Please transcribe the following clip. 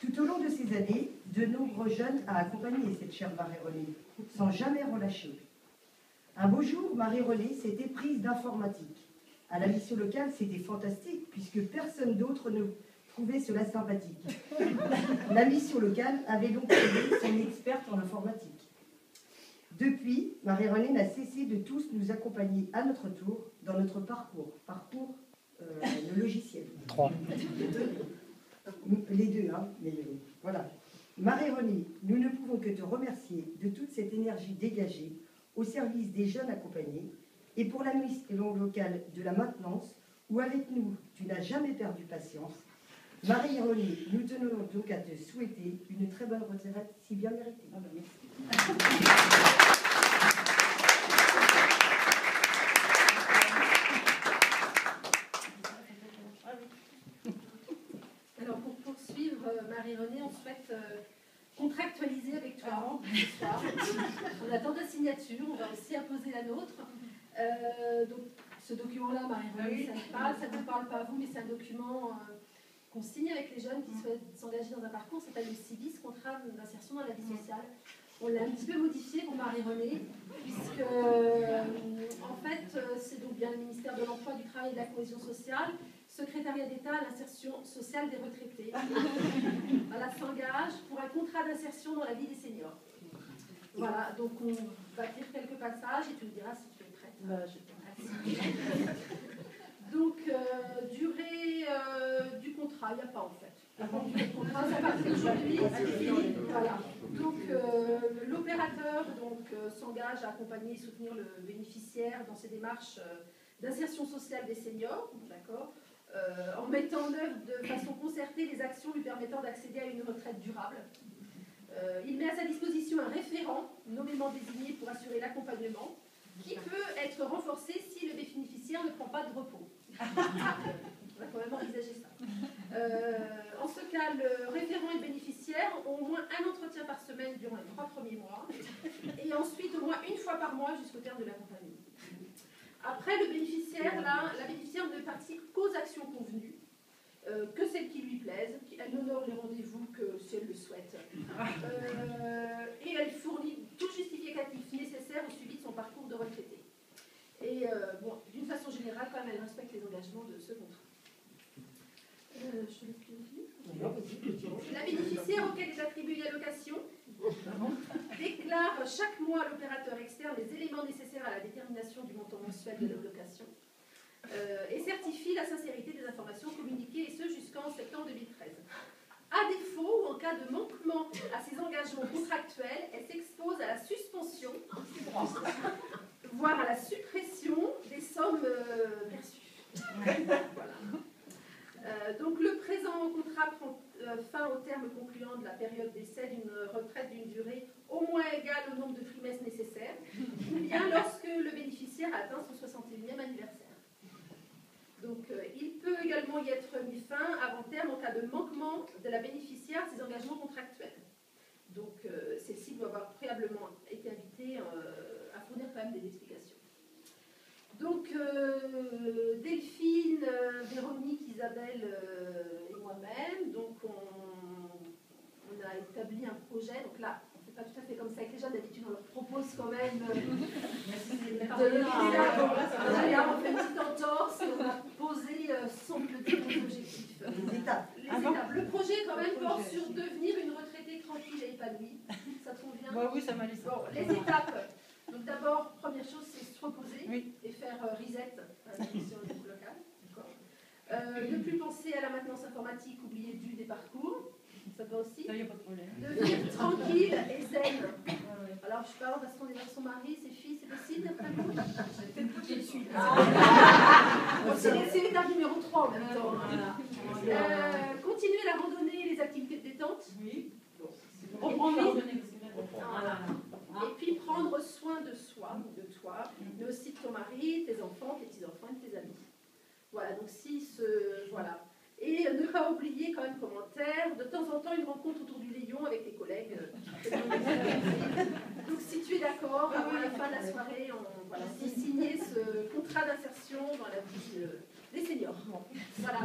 Tout au long de ces années, de nombreux jeunes a accompagné cette chère Marie-Renée, sans jamais relâcher. Un beau jour, Marie-Renée s'était prise d'informatique. À la mission locale, c'était fantastique, puisque personne d'autre ne trouvait cela sympathique. La mission locale avait donc trouvé son experte en informatique. Depuis, Marie-Renée n'a cessé de tous nous accompagner à notre tour dans notre parcours. Le logiciel. 3. Les deux, hein, mais voilà. Marie-Renée, nous ne pouvons que te remercier de toute cette énergie dégagée au service des jeunes accompagnés et pour la mission locale de la maintenance où avec nous, tu n'as jamais perdu patience. Marie-Renée, nous tenons donc à te souhaiter une très bonne retraite si bien méritée. Ah ben, merci. Alors pour poursuivre, Marie-Renée, on souhaite contractualiser avec toi ce soir. On attend ta signature, on va aussi apposer la nôtre. Donc ce document-là, Marie-Renée, ça ne vous parle pas à vous, mais c'est un document qu'on signe avec les jeunes qui souhaitent s'engager dans un parcours, ça s'appelle le CIVIS, contrat d'insertion dans la vie sociale. On l'a un petit peu modifié pour Marie-Renée, puisque en fait, c'est donc bien le ministère de l'Emploi, du Travail et de la Cohésion sociale, secrétariat d'État à l'insertion sociale des retraités. Voilà, s'engage pour un contrat d'insertion dans la vie des seniors. Voilà, donc on va lire quelques passages et tu me diras si tu es prête. Donc, durée du contrat, il n'y a pas en fait. La durée du contrat, ça part aujourd'hui, c'est fini. Voilà. Donc, l'opérateur s'engage à accompagner et soutenir le bénéficiaire dans ses démarches d'insertion sociale des seniors, d'accord, en mettant en œuvre de façon concertée les actions lui permettant d'accéder à une retraite durable. Il met à sa disposition un référent nommément désigné pour assurer l'accompagnement, qui peut être renforcé si le bénéficiaire ne prend pas de repos. On va quand même envisager ça. En ce cas, le référent et le bénéficiaire ont au moins un entretien par semaine durant les 3 premiers mois et ensuite au moins une fois par mois jusqu'au terme de l'accompagnement. Après, le bénéficiaire, la bénéficiaire ne participe qu'aux actions convenues, que celles qui lui plaisent, elle n'honore les rendez-vous que si elle le souhaite. Et elle fournit tout justificatif nécessaire au suivi de son parcours de retraité. Et bon, d'une façon générale, quand même, elle respecte les engagements de ce contrat. La bénéficiaire auquel est attribuée l'allocation déclare chaque mois à l'opérateur externe les éléments nécessaires à la détermination du montant mensuel de l'allocation et certifie la sincérité des informations communiquées, et ce jusqu'en septembre 2013. À défaut ou en cas de manquement à ses engagements contractuels, elle s'expose à la suspension, voire à la suppression des sommes perçues. Voilà. Donc le présent contrat prend fin au terme concluant de la période d'essai d'une retraite d'une durée au moins égale au nombre de trimestres nécessaires, ou bien lorsque le bénéficiaire a atteint son 61e anniversaire. Donc il peut également y être mis fin avant terme en cas de manquement de la bénéficiaire à ses engagements contractuels. Donc celle-ci doit avoir préalablement été invitée à fournir quand même des explications. Donc, Delphine, Véronique, Isabelle et moi-même, donc on a établi un projet. Donc là, on ne fait pas tout à fait comme ça avec les jeunes. D'habitude, on leur propose quand même de l'aider. On fait une petite entorse et on a posé, semble-t-il, nos objectifs. Les étapes. Le projet, quand même, porte sur devenir une retraitée tranquille et épanouie. Ça te convient? Oui, ça m'a laissé. Bon, les étapes. Donc d'abord, première chose, c'est se reposer et faire reset à la mission locale. Ne plus penser à la maintenance informatique, oublier du des parcours. Ça va aussi. Ça y a pas de problème. Devenir tranquille et zen. Alors, je parle parce qu'on est vers son mari, ses filles, c'est possible? Je suis C'est l'étape numéro 3 en même temps. Continuer la randonnée et les activités de détente. Oui. Reprendre la randonnée. Et puis prendre soin de soi, de toi, mais aussi de ton mari, tes enfants, tes petits-enfants et de tes amis. Voilà, donc voilà. Et ne pas oublier quand même commentaire, de temps en temps une rencontre autour du Léon avec tes collègues. Donc si tu es d'accord, avant la fin de la soirée, on va signer ce contrat d'insertion dans la vie des seniors. Voilà.